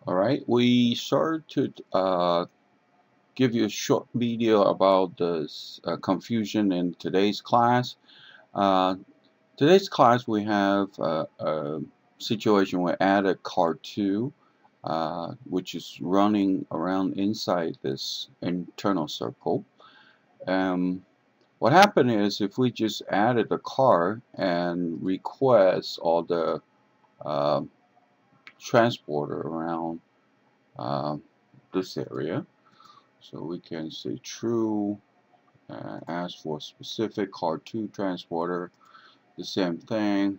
Alright, we started to give you a short video about this confusion in today's class. Uh, today's class we have a situation where add a car2 which is running around inside this internal circle. Um, what happened is if we just added a car and request all the uh, transporter around uh, this area. So we can say true, ask for specific car2 transporter, the same thing.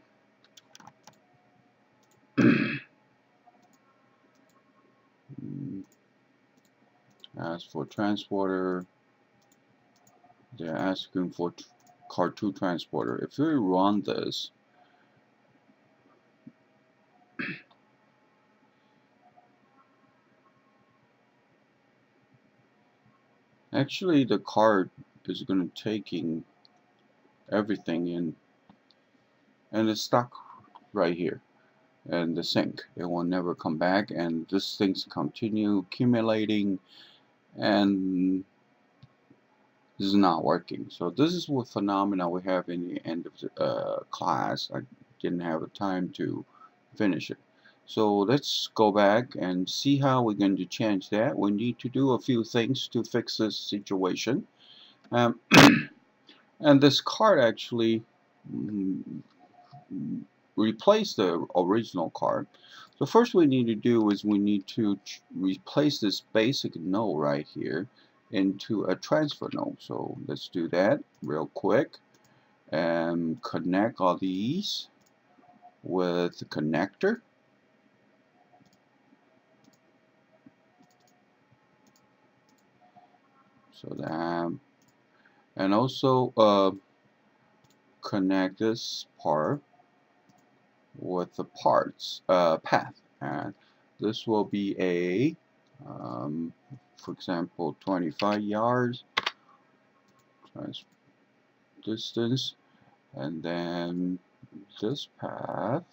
Ask for transporter, they're asking for car2 transporter. If we run this, actually the card is going to taking everything in, and it's stuck right here in the sink. It will never come back, and this things continue accumulating, and this is not working. So this is what phenomena we have in the end of the class. I didn't have the time to finish it. So let's go back and see how we're going to change that. We need to do a few things to fix this situation. Um, and this card actually mm, replace the original card. So first we need to do is we need to replace this basic node right here into a transfer node. So let's do that real quick and connect all these with the connector. So that, and also connect this part with the parts path, and this will be a for example 25 yards distance, and then this path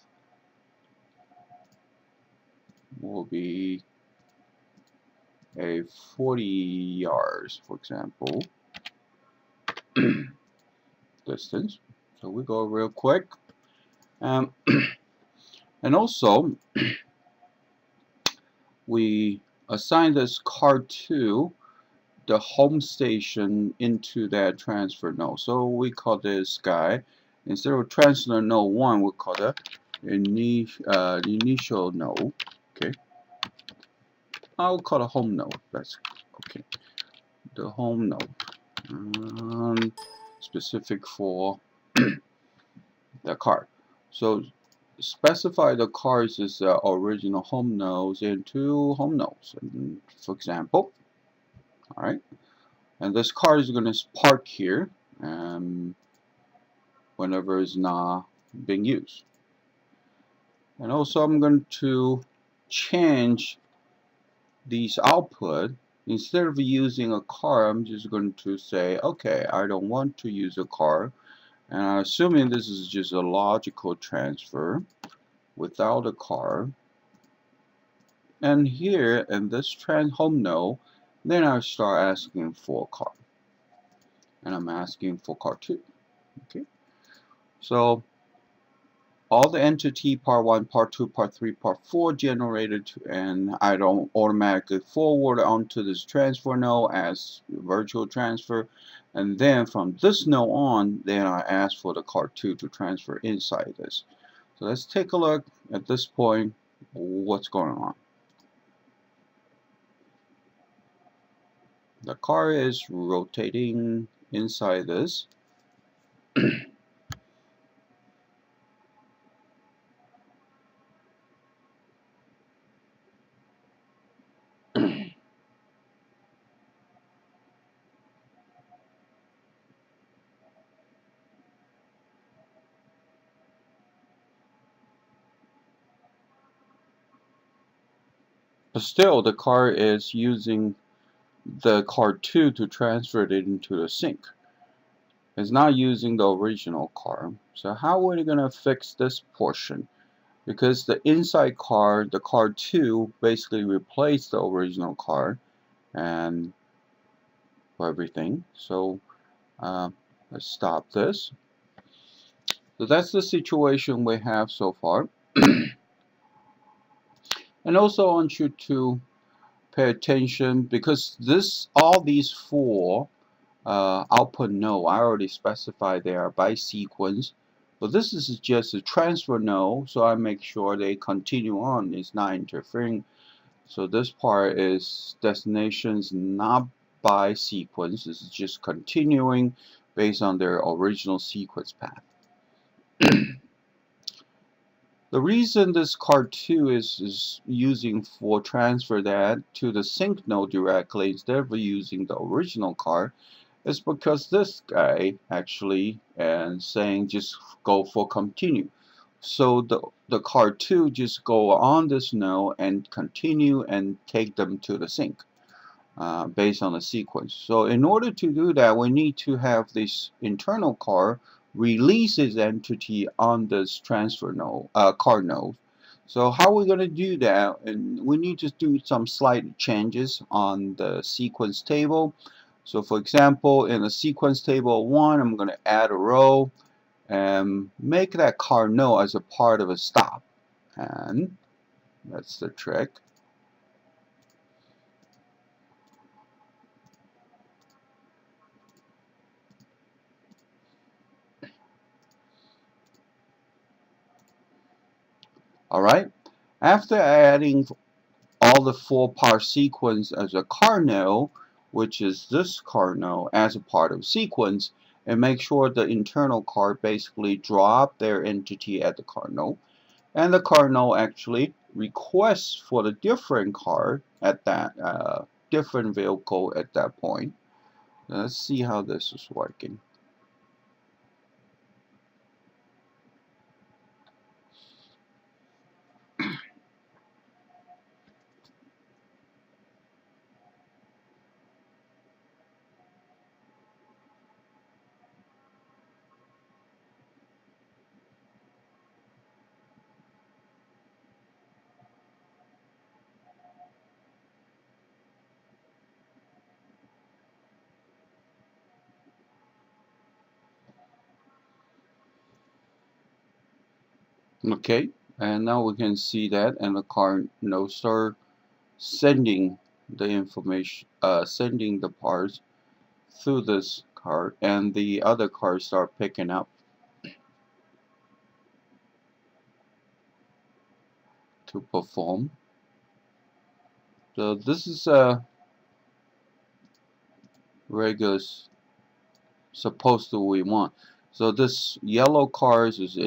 will be a 40 yards, for example, distance. So we go real quick, and also we assign this car2 the home station into that transfer node. So we call this guy, instead of transfer node 1, we call it initial node. Okay, I'll call it home node. That's okay. The home node, specific for the card. So specify the cards as original home nodes into home nodes. And for example, all right, and this card is going to park here whenever it's not being used. And also I'm going to change these output. Instead of using a car, I'm just going to say, okay, I don't want to use a car, and I'm assuming this is just a logical transfer without a car. And here in this home node, then I start asking for a car, and I'm asking for car2. Okay, so all the entity part 1, part 2, part 3, part 4 generated, and I don't automatically forward onto this transfer node as virtual transfer, and then from this node on, then I ask for the car2 to transfer inside this. So let's take a look at this point what's going on. The car is rotating inside this. But still, the car is using the car2 to transfer it into the sink. It's not using the original car. So how are we going to fix this portion? because the inside card, the card 2, basically replaced the original card and for everything. So let's stop this. So that's the situation we have so far. And also I want you to pay attention because all these four output node, I already specified they are by sequence. But this is just a transfer node, so I make sure they continue on. It's not interfering. So this part is destinations not by sequence. This is just continuing based on their original sequence path. The reason this card 2 is using for transfer that to the sync node directly instead of using the original card is because this guy actually and saying just go for continue. So the card 2 just go on this node and continue and take them to the sync. Based on the sequence. So in order to do that, we need to have this internal card release its entity on this transfer node, card node. So how are we going to do that? And we need to do some slight changes on the sequence table. So for example, in the sequence table 1, I'm going to add a row and make that card node as a part of a stop. And that's the trick. Alright, after adding all the 4-part sequence as a cardinal, which is this cardinal as a part of sequence, and make sure the internal card basically drop their entity at the cardinal, and the cardinal actually requests for the different card at that different vehicle at that point. Let's see how this is working. Okay, and now we can see that, and the cardinal start sending the information, sending the parts through this card, and the other cards start picking up to perform. So this is a regular supposed to we want. So this yellow card is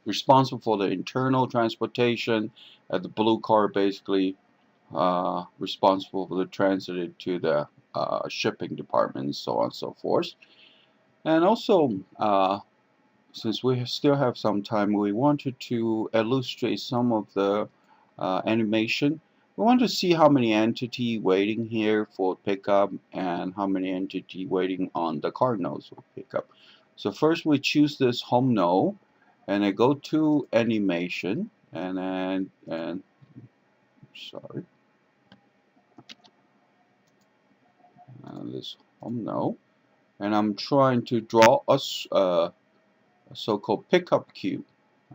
responsible for the internal transportation, and the blue card basically responsible for the transit to the shipping department, and so on and so forth. And also, since we still have some time, we wanted to illustrate some of the animation. We want to see how many entity waiting here for pickup and how many entity waiting on the card nodes for pickup. So first we choose this home node, and I go to animation, and sorry, this home node, and I'm trying to draw a so-called pickup queue.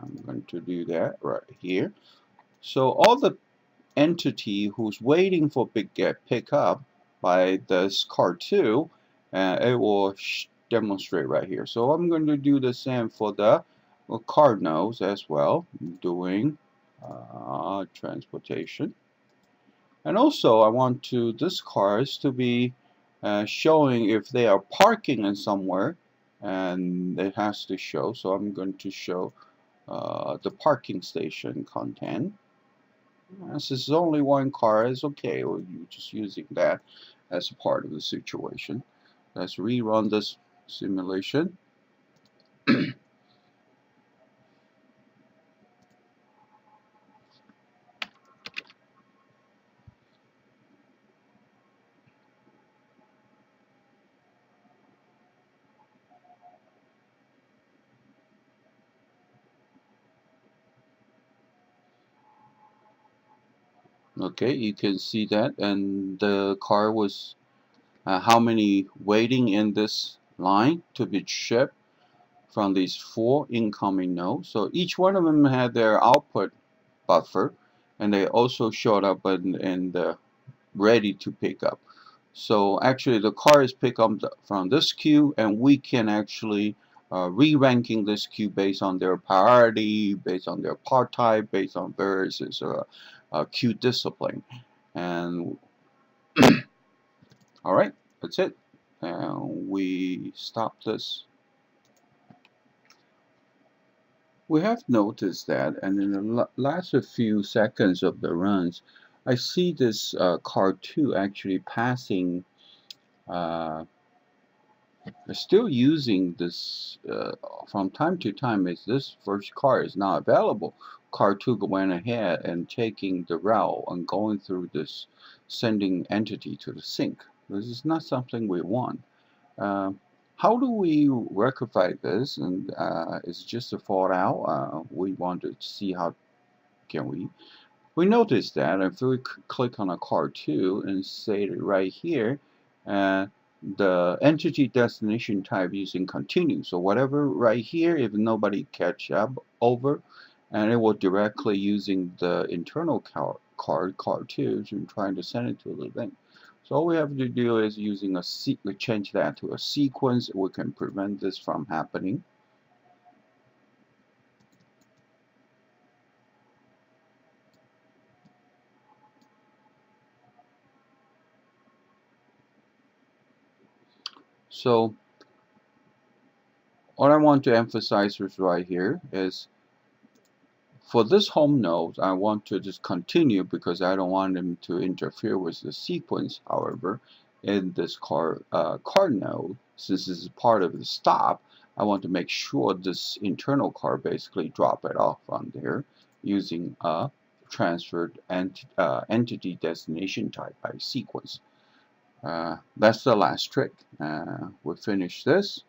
I'm going to do that right here. So all the entity who's waiting for get pick up by this card 2, it will demonstrate right here. So I'm going to do the same for the card nodes as well, doing transportation. And also I want to this cars to be showing if they are parking in somewhere, and it has to show. So I'm going to show the parking station content. This is only one car, it's okay, or you're just using that as a part of the situation. Let's rerun this simulation. Okay, you can see that, and the car was how many waiting in this line to be shipped from these 4 incoming nodes. So each one of them had their output buffer, and they also showed up in the ready to pick up. So actually the car is picked up from this queue, and we can actually re-ranking this queue based on their priority, based on their part type, based on various queue discipline. And all right, that's it. And we stop this. We have noticed that, and in the last few seconds of the runs, I see this car 2 actually passing, still using this from time to time. As this first car is not available, car 2 went ahead and taking the route and going through this sending entity to the sink. This is not something we want. How do we rectify this? And it's just a fallout. We want to see how can we notice that if we click on a car 2 and say it right here, the entity destination type using continue. So whatever right here, if nobody catch up over, and it will directly using the internal car 2 to trying to send it to the link. So all we have to do is using we change that to a sequence. We can prevent this from happening. So what I want to emphasize is right here is for this home node, I want to just continue because I don't want them to interfere with the sequence. However, in this car node, since this is part of the stop, I want to make sure this internal car basically drop it off on there using a transferred entity destination type by sequence. That's the last trick. We'll finish this.